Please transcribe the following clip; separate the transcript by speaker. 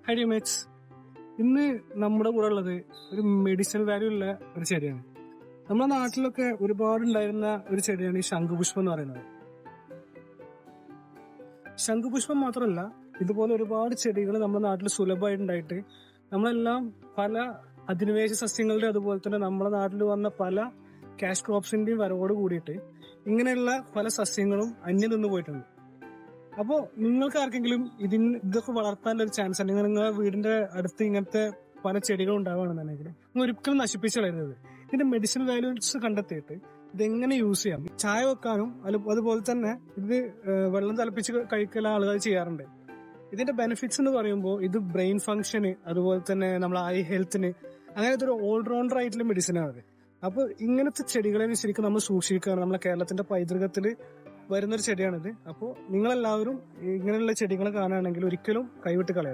Speaker 1: High ഡിമേറ്റ്സ്. ഇന്ന് നമ്മുടെ കൂടെ ഉള്ളത് ഒരു മെഡിസിനൽ വാല്യൂ ഉള്ള ഒരു ചെടിയാണ്. നമ്മുടെ നാട്ടിലൊക്കെ ഒരുപാട് ഉണ്ടായിരുന്ന ഒരു ചെടിയാണ് ഈ ശംഖുപുഷ്പം എന്ന് പറയുന്നത്. ശംഖുപുഷ്പം മാത്രമല്ല, ഇതുപോലെ ഒരുപാട് ചെടികൾ നമ്മുടെ നാട്ടിൽ സുലഭമായിട്ടുണ്ടായിട്ട് നമ്മളെല്ലാം പല അധിനിവേശ സസ്യങ്ങളുടെ അതുപോലെ തന്നെ നമ്മുടെ നാട്ടിൽ വന്ന പല ക്യാഷ് ക്രോപ്സിന്റെയും വരവോട് കൂടിയിട്ട് ഇങ്ങനെയുള്ള പല സസ്യങ്ങളും അന്യം നിന്ന് പോയിട്ടുണ്ട്. അപ്പോ നിങ്ങൾക്ക് ആർക്കെങ്കിലും ഇതൊക്കെ വളർത്താനുള്ള ഒരു ചാൻസ് അല്ലെങ്കിൽ നിങ്ങളുടെ വീടിന്റെ അടുത്ത് ഇങ്ങനത്തെ പല ചെടികൾ ഉണ്ടാവുകയാണെന്നുണ്ടെങ്കിൽ നിങ്ങൾ ഒരിക്കലും നശിപ്പിച്ചു കളയരുത്. ഇതിന്റെ മെഡിസിനൽ വാല്യൂസ് കണ്ടെത്തിയിട്ട് ഇതെങ്ങനെ യൂസ് ചെയ്യാം. ചായ വെക്കാനും അതുപോലെ തന്നെ ഇത് വെള്ളം തിളപ്പിച്ച് കഴിക്കൽ ആളുകൾ ചെയ്യാറുണ്ട്. ഇതിന്റെ ബെനിഫിറ്റ്സ് എന്ന് പറയുമ്പോൾ ഇത് ബ്രെയിൻ ഫംഗ്ഷന് അതുപോലെ തന്നെ നമ്മളെ ഐ ഹെൽത്തിന് അങ്ങനത്തെ ഒരു ഓൾറൗണ്ടർ ആയിട്ടുള്ള മെഡിസിൻ ആണ്. അപ്പൊ ഇങ്ങനത്തെ ചെടികളെ ശരിക്കും നമ്മൾ സൂക്ഷിക്കുകയാണ്. നമ്മളെ കേരളത്തിന്റെ പൈതൃകത്തിൽ വരുന്നൊരു ചെടിയാണിത്. അപ്പോൾ നിങ്ങളെല്ലാവരും ഇങ്ങനെയുള്ള ചെടികൾ കാണുകയാണെങ്കിൽ ഒരിക്കലും കൈവിട്ട് കളയരുത്.